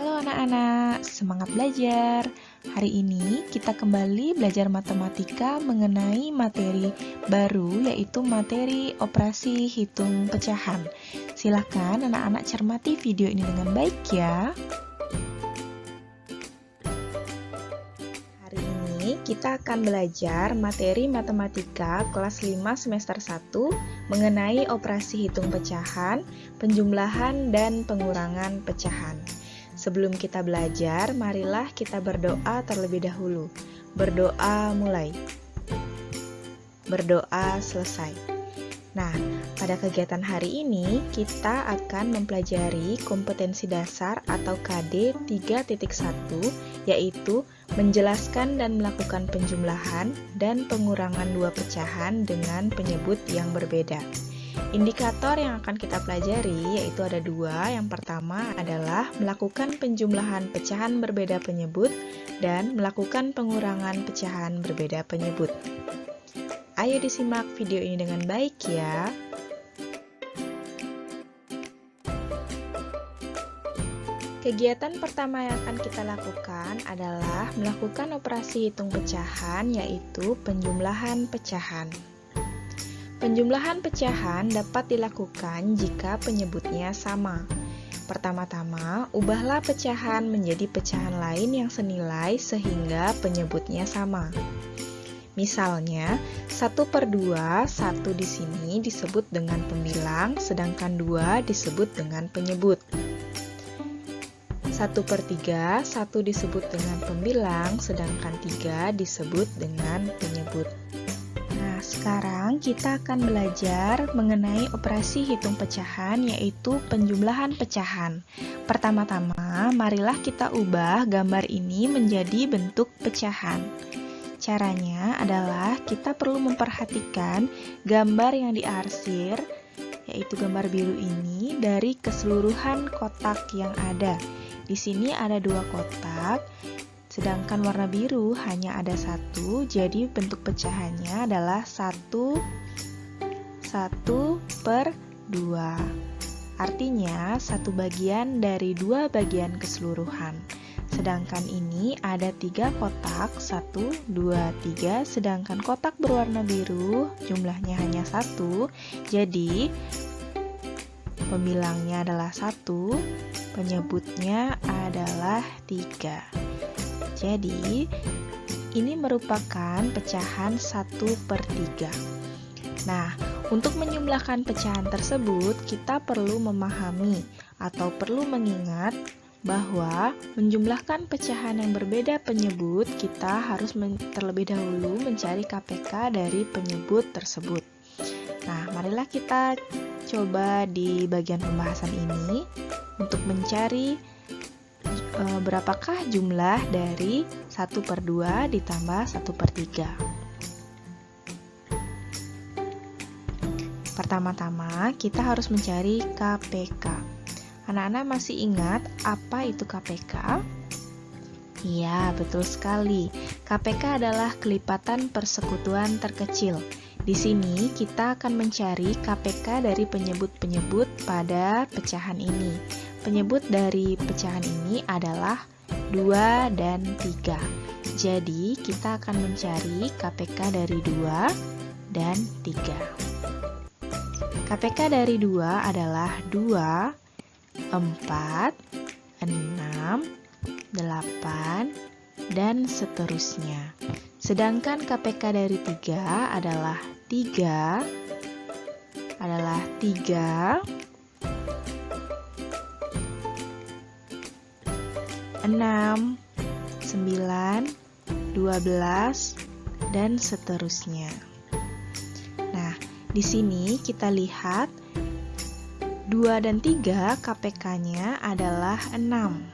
Halo anak-anak, semangat belajar. Hari ini kita kembali belajar matematika mengenai materi baru, yaitu materi operasi hitung pecahan. Silakan anak-anak cermati video ini dengan baik ya. Hari ini kita akan belajar materi matematika kelas 5 semester 1 mengenai operasi hitung pecahan, penjumlahan, dan pengurangan pecahan. Sebelum kita belajar, marilah kita berdoa terlebih dahulu. Berdoa mulai. Berdoa selesai. Nah, pada kegiatan hari ini kita akan mempelajari kompetensi dasar atau KD 3.1, yaitu menjelaskan dan melakukan penjumlahan dan pengurangan dua pecahan dengan penyebut yang berbeda. Indikator yang akan kita pelajari yaitu ada dua. Yang pertama adalah melakukan penjumlahan pecahan berbeda penyebut dan melakukan pengurangan pecahan berbeda penyebut. Ayo disimak video ini dengan baik ya. Kegiatan pertama yang akan kita lakukan adalah melakukan operasi hitung pecahan, yaitu penjumlahan pecahan. Penjumlahan pecahan dapat dilakukan jika penyebutnya sama. Pertama-tama, ubahlah pecahan menjadi pecahan lain yang senilai sehingga penyebutnya sama. Misalnya, 1/2, 1 di sini disebut dengan pembilang, sedangkan 2 disebut dengan penyebut. 1/3, 1 disebut dengan pembilang, sedangkan 3 disebut dengan penyebut. Nah, sekarang kita akan belajar mengenai operasi hitung pecahan, yaitu penjumlahan pecahan. Pertama-tama, marilah kita ubah gambar ini menjadi bentuk pecahan. Caranya adalah kita perlu memperhatikan gambar yang diarsir, yaitu gambar biru ini, dari keseluruhan kotak yang ada. Di sini ada 2 kotak. Sedangkan warna biru hanya ada 1, jadi bentuk pecahannya adalah 1/2. Artinya, 1 bagian dari 2 bagian keseluruhan. Sedangkan ini ada 3 kotak, 1, 2, 3, sedangkan kotak berwarna biru jumlahnya hanya 1, jadi pembilangnya adalah 1, penyebutnya adalah 3. Jadi, ini merupakan pecahan 1/3. Nah, untuk menjumlahkan pecahan tersebut, kita perlu memahami atau perlu mengingat bahwa menjumlahkan pecahan yang berbeda penyebut, kita harus terlebih dahulu mencari KPK dari penyebut tersebut. Nah, marilah kita coba di bagian pembahasan ini untuk mencari berapakah jumlah dari 1/2 ditambah 1/3. Pertama-tama kita harus mencari KPK. Anak-anak masih ingat apa itu KPK? Iya, betul sekali. KPK adalah kelipatan persekutuan terkecil. Di sini kita akan mencari KPK dari penyebut-penyebut pada pecahan ini. Penyebut dari pecahan ini adalah 2 dan 3. Jadi, kita akan mencari KPK dari 2 dan 3. KPK dari 2 adalah 2, 4, 6, 8, dan seterusnya. Sedangkan KPK dari 3 adalah 3, 6, 9, 12, dan seterusnya. Nah, di sini kita lihat 2 dan 3 KPK-nya adalah 6.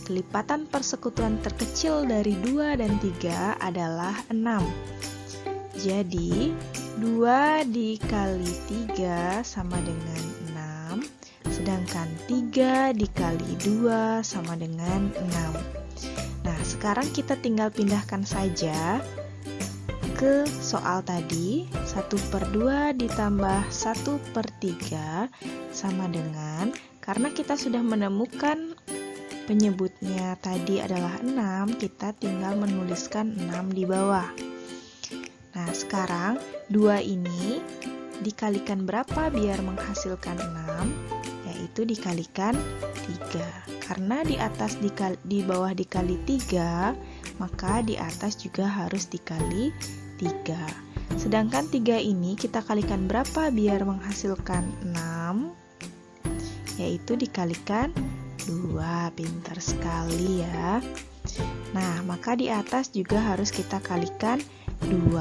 Kelipatan persekutuan terkecil dari 2 dan 3 adalah 6. Jadi, 2 dikali 3 sama dengan 6. Sedangkan 3 dikali 2 sama dengan 6. Nah, sekarang kita tinggal pindahkan saja ke soal tadi. 1/2 ditambah 1/3 sama dengan, karena kita sudah menemukan penyebutnya tadi adalah 6, kita tinggal menuliskan 6 di bawah. Nah, sekarang 2 ini dikalikan berapa biar menghasilkan 6? Yaitu dikalikan 3. Karena di bawah dikali 3, maka di atas juga harus dikali 3. Sedangkan 3 ini kita kalikan berapa biar menghasilkan 6? Yaitu dikalikan 2. Pintar sekali ya. Nah, maka di atas juga harus kita kalikan 2.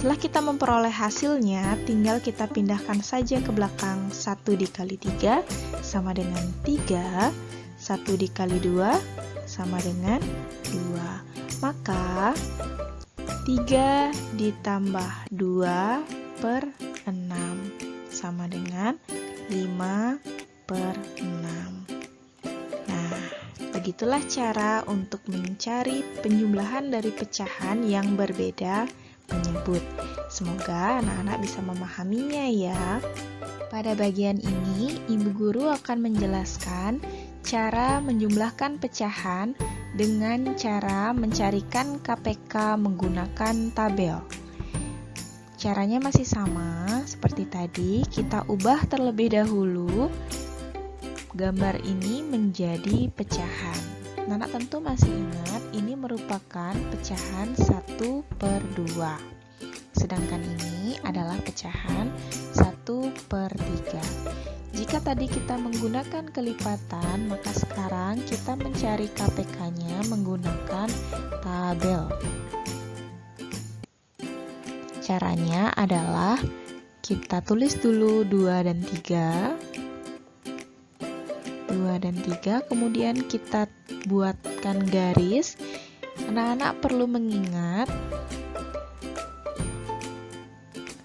Setelah kita memperoleh hasilnya, tinggal kita pindahkan saja ke belakang. 1 dikali 3 sama dengan 3, 1 dikali 2 sama dengan 2. Maka 3 ditambah 2 per 6 sama dengan 5 per 6. Nah, begitulah cara untuk mencari penjumlahan dari pecahan yang berbeda penyebut. Semoga anak-anak bisa memahaminya ya. Pada bagian ini, Ibu Guru akan menjelaskan cara menjumlahkan pecahan dengan cara mencarikan KPK menggunakan tabel. Caranya masih sama seperti tadi, kita ubah terlebih dahulu gambar ini menjadi pecahan. Anak tentu masih ingat, ini merupakan pecahan 1 per 2. Sedangkan ini adalah pecahan 1 per 3. Jika tadi kita menggunakan kelipatan, maka sekarang kita mencari KPK-nya menggunakan tabel. Caranya adalah kita tulis dulu 2 dan 3. 2 dan 3, kemudian kita buatkan garis. Anak-anak perlu mengingat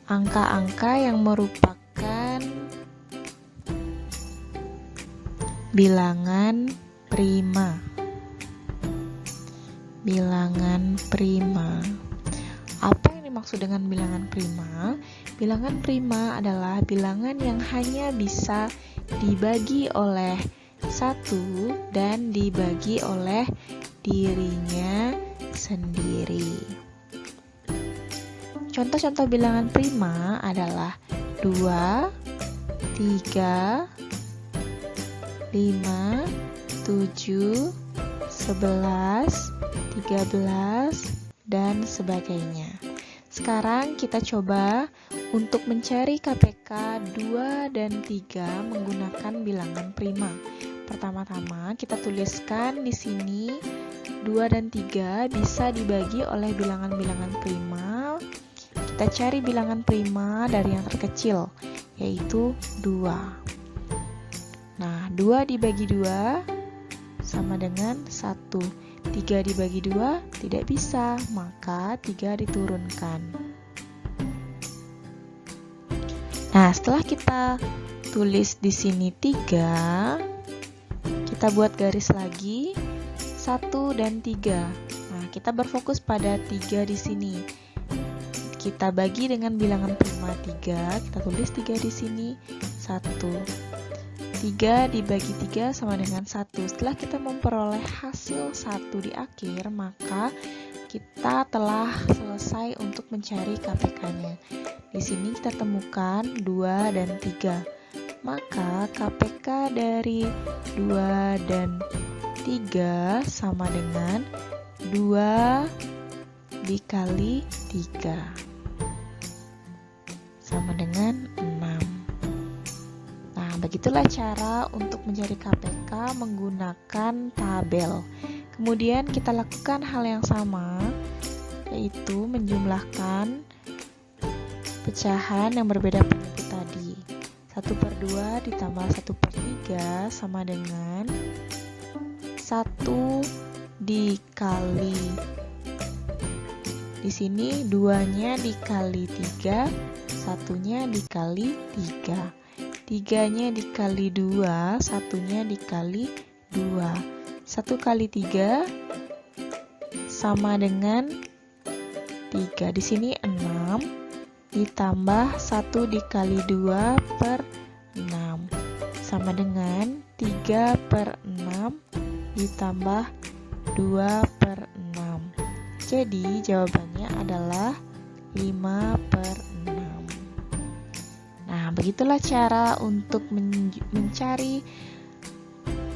angka-angka yang merupakan bilangan prima. Bilangan prima. Apa yang dimaksud dengan bilangan prima? Bilangan prima adalah bilangan yang hanya bisa dibagi oleh 1 dan dibagi oleh dirinya sendiri. Contoh-contoh bilangan prima adalah 2, 3, 5, 7, 11, 13, dan sebagainya. Sekarang kita coba untuk mencari KPK 2 dan 3 menggunakan bilangan prima. Pertama-tama kita tuliskan di sini 2 dan 3 bisa dibagi oleh bilangan-bilangan prima. Kita cari bilangan prima dari yang terkecil, yaitu 2. Nah, 2 dibagi 2 sama dengan 1. 3 dibagi 2 tidak bisa, maka 3 diturunkan. Nah, setelah kita tulis di sini 3, kita buat garis lagi 1 dan 3. Nah, kita berfokus pada 3 di sini. Kita bagi dengan bilangan prima 3, kita tulis 3 di sini 1. 3 dibagi 3 sama dengan 1. Setelah kita memperoleh hasil 1 di akhir, maka kita telah selesai untuk mencari KPK-nya. Di sini kita temukan 2 dan 3. Maka KPK dari 2 dan 3 sama dengan 2 dikali 3 sama dengan 6. Nah, begitulah cara untuk mencari KPK menggunakan tabel. Kemudian kita lakukan hal yang sama, yaitu menjumlahkan pecahan yang berbeda penyebut tadi. 1 per 2 ditambah 1 per 3 sama dengan 1 dikali, di sini 2-nya dikali 3, 1-nya dikali 3. 3-nya dikali 2, 1-nya dikali 2. 1 kali 3 sama dengan 3. Di sini 6 ditambah 1 dikali 2 per 6 sama dengan 3/6 ditambah 2/6. Jadi jawabannya adalah 5/6. Nah, begitulah cara untuk mencari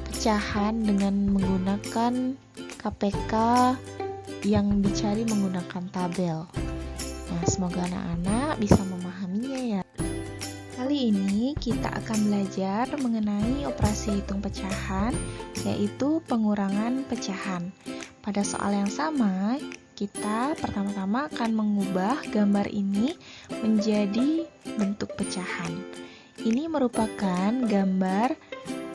pecahan dengan menggunakan KPK yang dicari menggunakan tabel. Nah, semoga anak-anak bisa memahaminya ya. Kali ini kita akan belajar mengenai operasi hitung pecahan, yaitu pengurangan pecahan. Pada soal yang sama, kita pertama-tama akan mengubah gambar ini menjadi bentuk pecahan. Ini merupakan gambar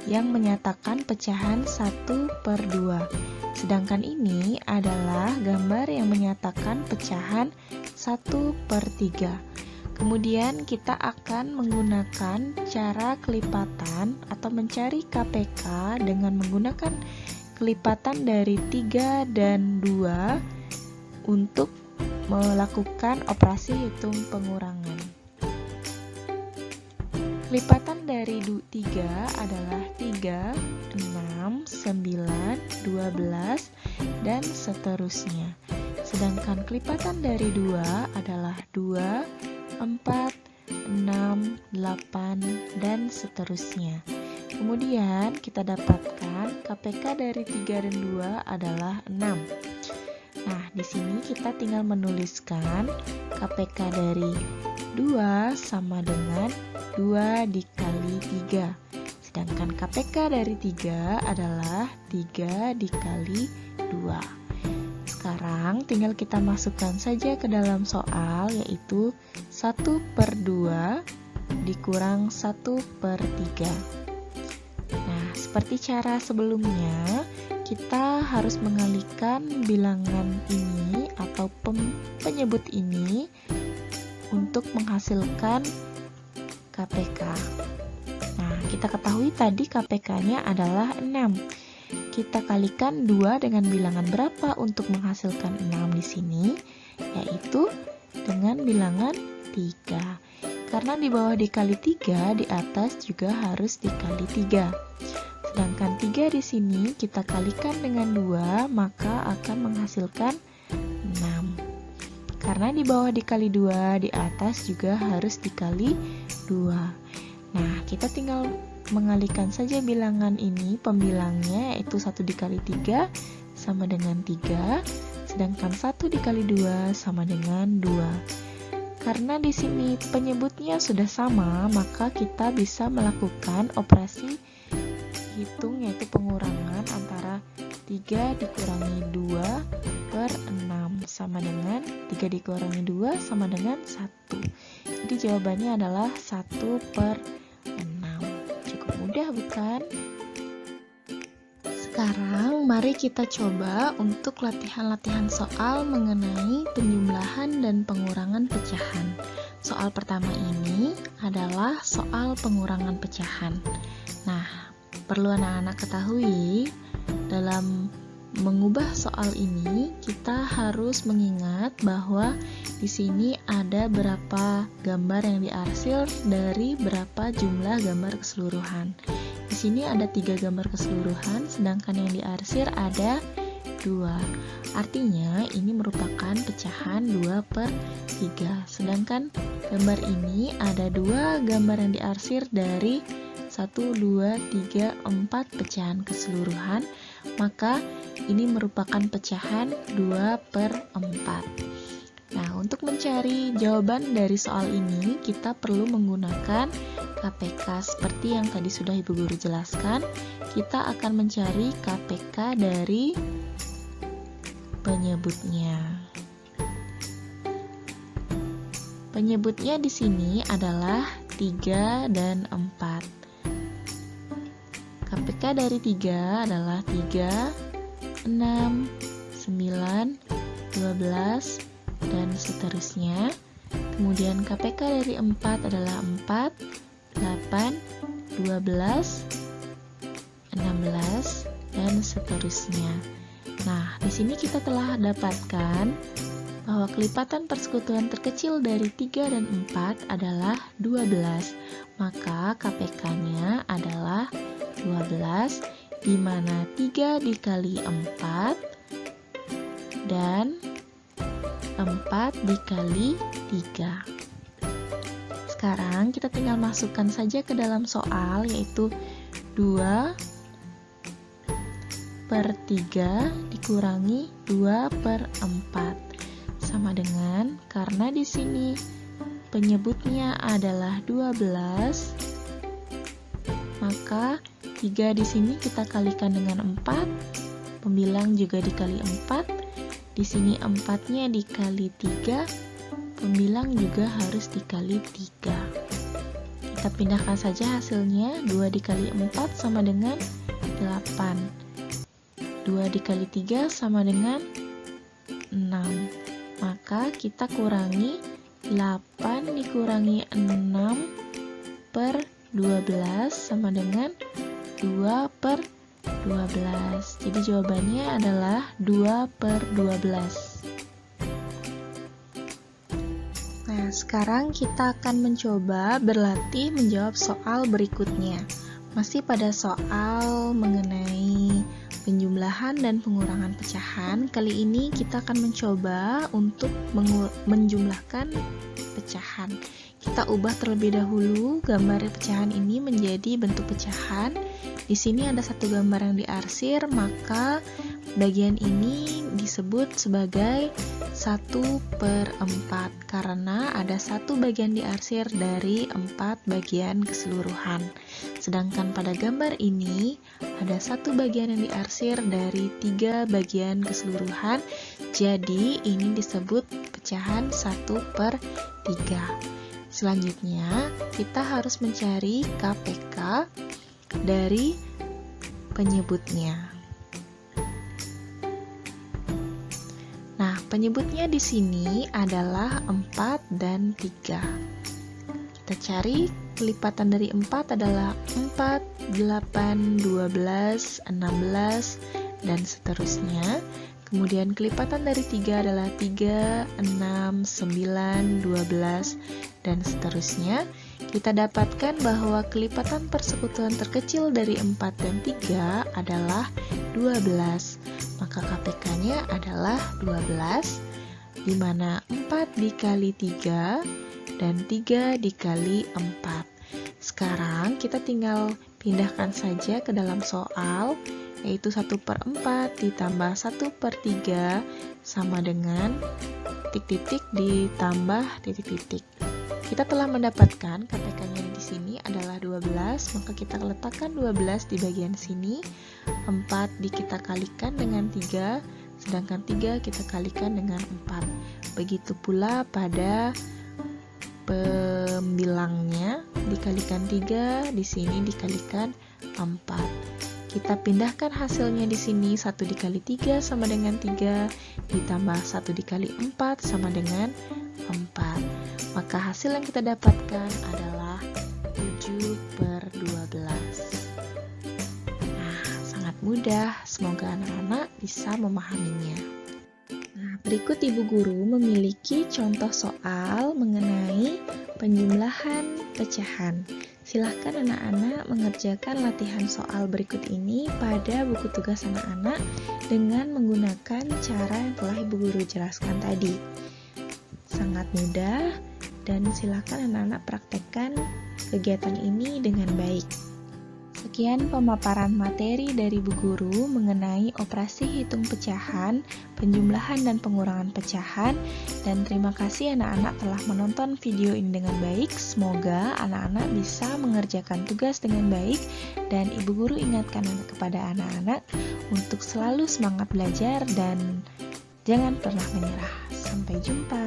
yang menyatakan pecahan 1/2. Sedangkan ini adalah gambar yang menyatakan pecahan 1/3. Kemudian kita akan menggunakan cara kelipatan atau mencari KPK dengan menggunakan kelipatan dari 3 dan 2 untuk melakukan operasi hitung pengurangan. Kelipatan dari 3 adalah 3, 6, 9, 12, dan seterusnya. Sedangkan kelipatan dari 2 adalah 2, 4, 6, 8, dan seterusnya. Kemudian kita dapatkan KPK dari 3 dan 2 adalah 6. Nah, di sini kita tinggal menuliskan KPK dari 2 sama dengan 2 dikali 3. Sedangkan KPK dari 3 adalah 3 dikali 2. Sekarang tinggal kita masukkan saja ke dalam soal, yaitu 1/2 dikurang 1/3. Nah, seperti cara sebelumnya, kita harus mengalihkan bilangan ini atau penyebut ini untuk menghasilkan KPK. Nah, kita ketahui tadi KPK-nya adalah 6. Kita kalikan 2 dengan bilangan berapa untuk menghasilkan 6 di sini? Yaitu dengan bilangan 3. Karena di bawah dikali 3, di atas juga harus dikali 3. Sedangkan 3 di sini kita kalikan dengan 2, maka akan menghasilkan 6. Karena di bawah dikali 2, di atas juga harus dikali 2. Nah, kita tinggal mengalihkan saja bilangan ini, pembilangnya yaitu 1 dikali 3 sama dengan 3, sedangkan 1 dikali 2 sama dengan 2. Karena di sini penyebutnya sudah sama, maka kita bisa melakukan operasi hitung yaitu pengurangan antara 3 dikurangi 2/6 sama dengan 3 dikurangi 2 sama dengan 1. Jadi jawabannya adalah 1/6. Cukup mudah bukan? Sekarang mari kita coba untuk latihan-latihan soal mengenai penjumlahan dan pengurangan pecahan. Soal pertama ini adalah soal pengurangan pecahan. Nah, perlu anak-anak ketahui, dalam mengubah soal ini kita harus mengingat bahwa di sini ada berapa gambar yang diarsir dari berapa jumlah gambar keseluruhan. Di sini ada 3 gambar keseluruhan, sedangkan yang diarsir ada 2. Artinya ini merupakan pecahan 2/3. Sedangkan gambar ini ada 2 gambar yang diarsir dari 1, 2, 3, 4 pecahan keseluruhan, maka ini merupakan pecahan 2/4. Nah, untuk mencari jawaban dari soal ini, kita perlu menggunakan KPK seperti yang tadi sudah Ibu Guru jelaskan. Kita akan mencari KPK dari penyebutnya. Penyebutnya di sini adalah 3 dan 4. KPK dari 3 adalah 3, 6, 9, 12, dan seterusnya. Kemudian KPK dari 4 adalah 4, 8, 12, 16, dan seterusnya. Nah, di sini kita telah dapatkan bahwa kelipatan persekutuan terkecil dari 3 dan 4 adalah 12. Maka KPK-nya adalah 12, di mana 3 dikali 4 dan 4 dikali 3. Sekarang kita tinggal masukkan saja ke dalam soal, yaitu 2 per 3 dikurangi 2 per 4 sama dengan, karena di sini penyebutnya adalah 12, maka 3 di sini kita kalikan dengan 4, pembilang juga dikali 4, di sini 4-nya dikali 3, pembilang juga harus dikali 3. Kita pindahkan saja hasilnya, 2 dikali 4 sama dengan 8. 2 dikali 3 sama dengan 6. Maka kita kurangi 8 dikurangi 6 per 12 sama dengan 2 per 12. Jadi jawabannya adalah 2 per 12. Nah, sekarang kita akan mencoba berlatih menjawab soal berikutnya. Masih pada soal mengenai penjumlahan dan pengurangan pecahan. Kali ini kita akan mencoba untuk menjumlahkan pecahan. Kita ubah terlebih dahulu gambar pecahan ini menjadi bentuk pecahan. Di sini ada satu gambar yang diarsir, maka bagian ini disebut sebagai 1 per 4 karena ada satu bagian diarsir dari 4 bagian keseluruhan. Sedangkan pada gambar ini ada satu bagian yang diarsir dari 3 bagian keseluruhan. Jadi ini disebut pecahan 1 per 3. Selanjutnya kita harus mencari KPK dari penyebutnya. Nah, penyebutnya di sini adalah 4 dan 3. Kita cari kelipatan dari 4 adalah 4, 8, 12, 16, dan seterusnya. Kemudian kelipatan dari 3 adalah 3, 6, 9, 12, dan seterusnya. Kita dapatkan bahwa kelipatan persekutuan terkecil dari 4 dan 3 adalah 12. Maka KPK-nya adalah 12, di mana 4 dikali 3 dan 3 dikali 4. Sekarang kita tinggal pindahkan saja ke dalam soal, yaitu 1 per 4 ditambah 1 per 3 sama dengan titik-titik ditambah titik-titik. Kita telah mendapatkan KPK-nya di sini adalah 12, maka kita letakkan 12 di bagian sini, 4 kita kalikan dengan 3, sedangkan 3 kita kalikan dengan 4. Begitu pula pada pembilangnya, dikalikan 3, di sini dikalikan 4. Kita pindahkan hasilnya di sini, 1 dikali 3 sama dengan 3, ditambah 1 dikali 4 sama dengan 4. Maka hasil yang kita dapatkan adalah 7 per 12. Nah, sangat mudah, semoga anak-anak bisa memahaminya. Nah, berikut Ibu Guru memiliki contoh soal mengenai penjumlahan pecahan. Silahkan anak-anak mengerjakan latihan soal berikut ini pada buku tugas anak-anak dengan menggunakan cara yang telah Ibu Guru jelaskan tadi. Sangat mudah dan silahkan anak-anak praktekkan kegiatan ini dengan baik. Sekian pemaparan materi dari Bu Guru mengenai operasi hitung pecahan, penjumlahan dan pengurangan pecahan, dan terima kasih anak-anak telah menonton video ini dengan baik. Semoga anak-anak bisa mengerjakan tugas dengan baik, dan Ibu Guru ingatkan kepada anak-anak untuk selalu semangat belajar dan jangan pernah menyerah. Sampai jumpa.